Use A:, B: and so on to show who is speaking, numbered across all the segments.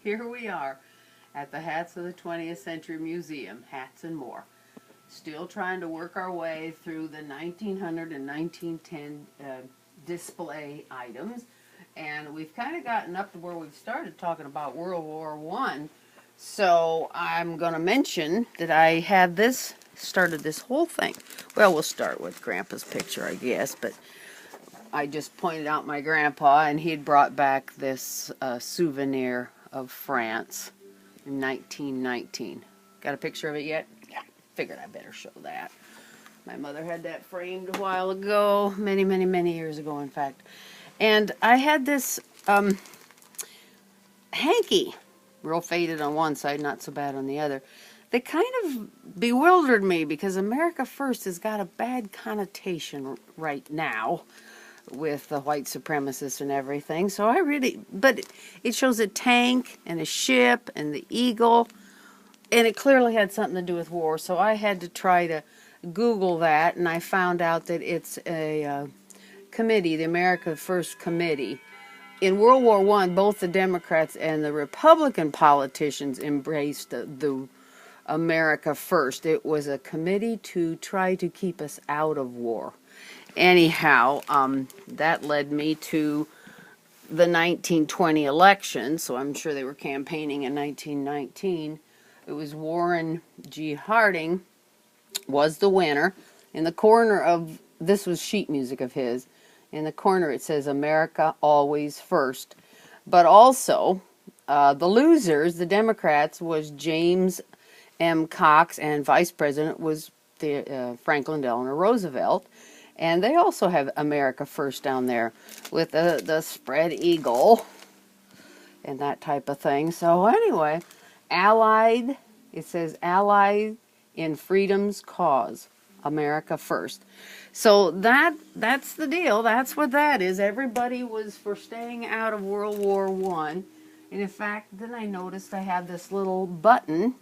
A: Here we are at the Hats of the 20th Century Museum, Hats and More. Still trying to work our way through the 1900 and 1910 display items. And we've kind of gotten up to where we've started talking about World War I. So I'm going to mention that I had this, started this whole thing. Well, we'll start with Grandpa's picture, I guess, but I just pointed out my grandpa, and he'd brought back this souvenir of France in 1919. Got a picture of it yet? Yeah. Figured I better show that. My mother had that framed a while ago, many, many, many years ago, in fact. And I had this hanky, real faded on one side, not so bad on the other. They kind of bewildered me because America First has got a bad connotation right now with the white supremacists and everything. So I really, but it shows a tank and a ship and the eagle, and it clearly had something to do with war. So I had to try to Google that, and I found out that it's a committee, the America First Committee. In World War I, both the Democrats and the Republican politicians embraced the America First. It was a committee to try to keep us out of war. Anyhow, that led me to the 1920 election, so I'm sure they were campaigning in 1919. It was Warren G. Harding was the winner. In the corner of, this was sheet music of his, in the corner it says, America Always First. But also, the losers, the Democrats, was James M. Cox, and Vice President was Franklin Delano Roosevelt. And they also have America First down there with the spread eagle and that type of thing. So anyway, Allied, it says Allied in Freedom's Cause, America First. So that's the deal. That's what that is. Everybody was for staying out of World War I. And in fact, then I noticed I had this little button,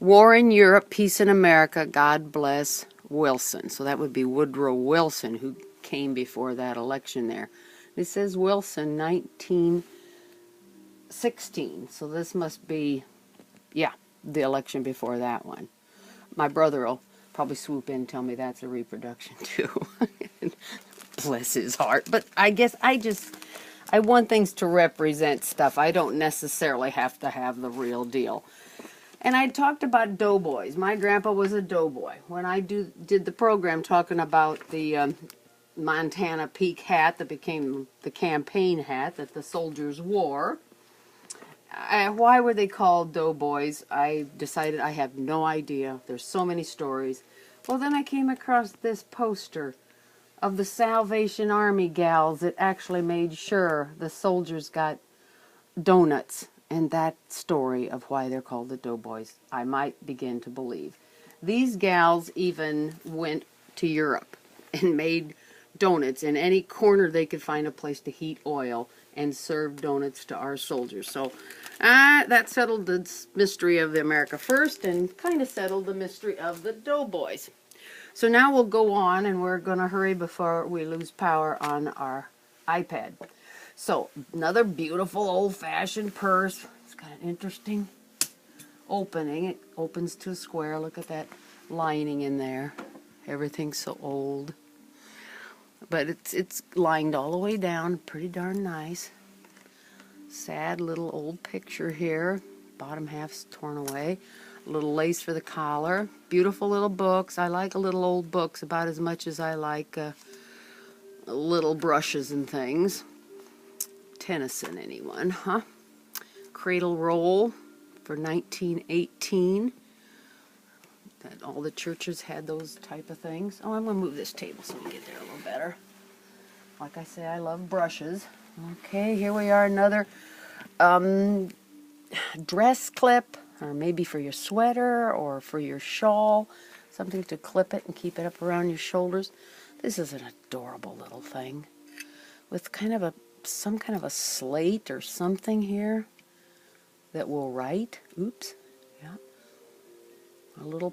A: War in Europe, Peace in America, God Bless Wilson. So that would be Woodrow Wilson, who came before that election there. It says Wilson, 1916. So this must be, yeah, the election before that one. My brother will probably swoop in and tell me that's a reproduction too. Bless his heart. But I guess I want things to represent stuff. I don't necessarily have to have the real deal. And I talked about doughboys. My grandpa was a doughboy. When I did the program talking about the Montana Peak hat that became the campaign hat that the soldiers wore, why were they called doughboys? I decided I have no idea. There's so many stories. Well, then I came across this poster of the Salvation Army gals that actually made sure the soldiers got donuts. And that story of why they're called the doughboys, I might begin to believe. These gals even went to Europe and made donuts in any corner they could find a place to heat oil and serve donuts to our soldiers. So that settled the mystery of the America First and kind of settled the mystery of the doughboys. So now we'll go on, and we're going to hurry before we lose power on our iPad. So, another beautiful old-fashioned purse. It's got an interesting opening. It opens to a square. Look at that lining in there. Everything's so old. But it's lined all the way down. Pretty darn nice. Sad little old picture here. Bottom half's torn away. A little lace for the collar. Beautiful little books. I like little old books about as much as I like little brushes and things. Tennyson, anyone, huh? Cradle roll for 1918. That all the churches had those type of things. Oh, I'm going to move this table so we get there a little better. Like I say, I love brushes. Okay, here we are, another dress clip, or maybe for your sweater or for your shawl. Something to clip it and keep it up around your shoulders. This is an adorable little thing with kind of some kind of a slate or something here that will write. Oops. Yeah. A little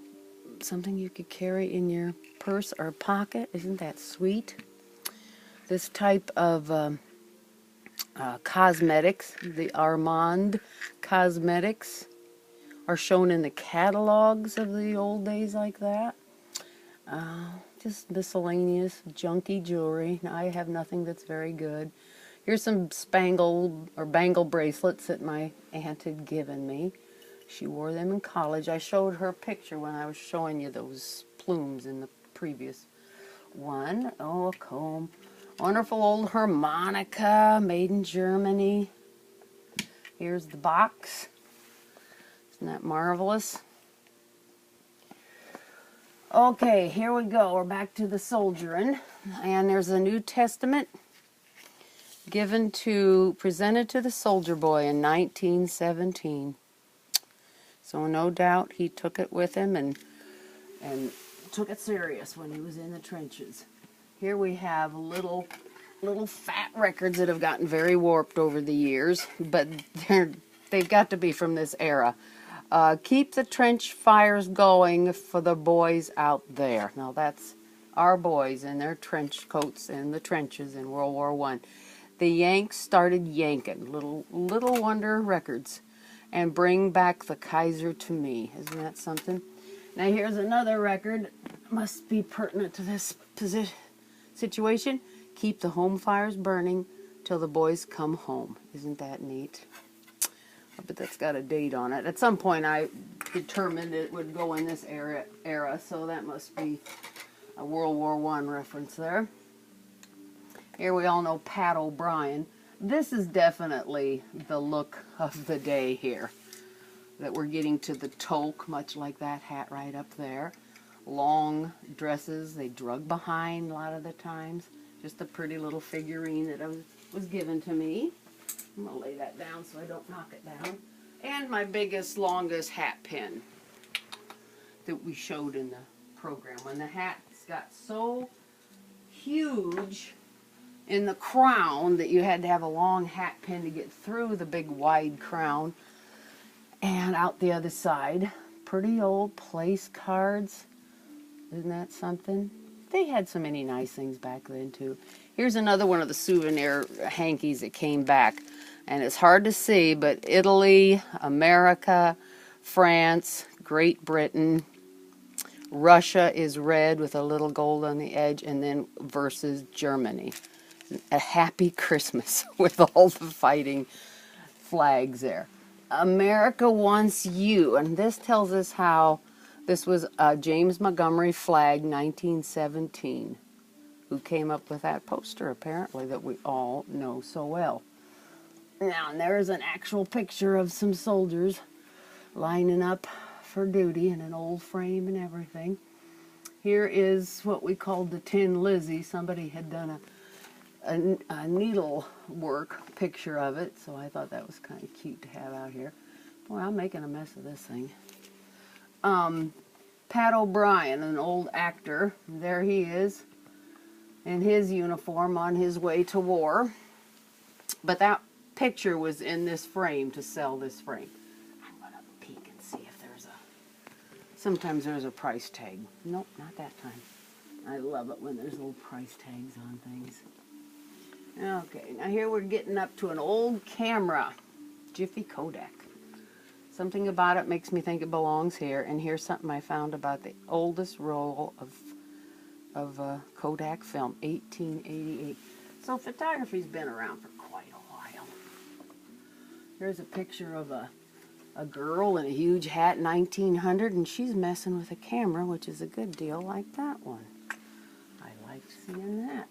A: something you could carry in your purse or pocket. Isn't that sweet? This type of Cosmetics, the Armand cosmetics are shown in the catalogs of the old days like that. Just miscellaneous junky jewelry. Now, I have nothing that's very good. Here's some spangle or bangle bracelets that my aunt had given me. She wore them in college. I showed her a picture when I was showing you those plumes in the previous one. Oh, a comb. Wonderful old harmonica made in Germany. Here's the box. Isn't that marvelous? Okay, here we go. We're back to the soldiering. And there's a New Testament presented to the soldier boy in 1917. So no doubt he took it with him and took it serious when he was in the trenches. Here we have little fat records that have gotten very warped over the years, but they've got to be from this era. Keep the trench fires going for the boys out there. Now that's our boys in their trench coats in the trenches in World War I. The Yanks started yanking Little Wonder records and Bring Back the Kaiser to Me. Isn't that something? Now here's another record. Must be pertinent to this situation. Keep the home fires burning till the boys come home. Isn't that neat? But that's got a date on it. At some point I determined it would go in this era, so that must be a World War I reference there. Here we all know Pat O'Brien. This is definitely the look of the day here. That we're getting to the toque, much like that hat right up there. Long dresses, they drug behind a lot of the times. Just a pretty little figurine that was given to me. I'm going to lay that down so I don't knock it down. And my biggest, longest hat pin that we showed in the program. When the hats got so huge in the crown that you had to have a long hat pin to get through the big wide crown and out the other side. Pretty old place cards. Isn't that something? They had so many nice things back then too. Here's another one of the souvenir hankies that came back. And it's hard to see, but Italy, America, France, Great Britain, Russia is red with a little gold on the edge, and then versus Germany. A happy Christmas with all the fighting flags there. America Wants You, and this tells us how this was a James Montgomery flag, 1917, who came up with that poster, apparently, that we all know so well. Now, and there is an actual picture of some soldiers lining up for duty in an old frame and everything. Here is what we called the Tin Lizzie. Somebody had done a needlework picture of it, so I thought that was kind of cute to have out here. Boy, I'm making a mess of this thing. Pat O'Brien, an old actor, there he is in his uniform on his way to war. But that picture was in this frame to sell this frame. I'm going to peek and see if there's sometimes there's a price tag. Nope, not that time. I love it when there's little price tags on things. Okay, now here we're getting up to an old camera, Jiffy Kodak. Something about it makes me think it belongs here, and here's something I found about the oldest roll of Kodak film, 1888. So photography's been around for quite a while. Here's a picture of a girl in a huge hat, 1900, and she's messing with a camera, which is a good deal like that one. I liked seeing that.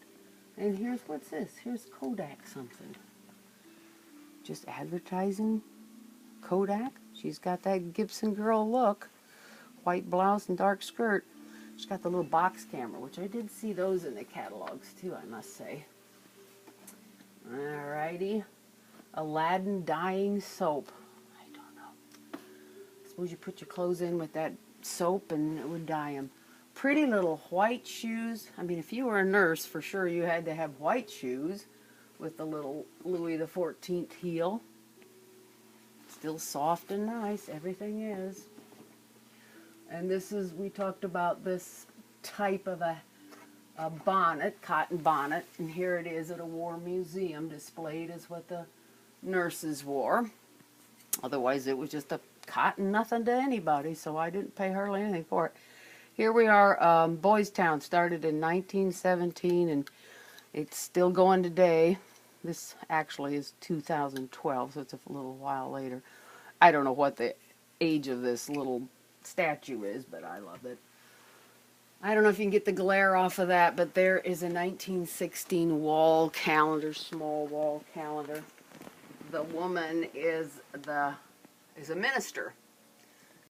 A: And here's, what's this? Here's Kodak something. Just advertising Kodak. She's got that Gibson girl look. White blouse and dark skirt. She's got the little box camera, which I did see those in the catalogs too, I must say. Alrighty. Aladdin dyeing soap. I don't know. Suppose you put your clothes in with that soap and it would dye them. Pretty little white shoes. I mean, if you were a nurse, for sure you had to have white shoes with the little Louis XIV heel. Still soft and nice. Everything is. And this is, we talked about this type of a a bonnet, cotton bonnet, and here it is at a war museum displayed as what the nurses wore. Otherwise, it was just a cotton nothing to anybody, so I didn't pay hardly anything for it. Here we are, Boys Town started in 1917, and it's still going today. This actually is 2012, so it's a little while later. I don't know what the age of this little statue is, but I love it. I don't know if you can get the glare off of that, but there is a 1916 wall calendar, small wall calendar. The woman is a minister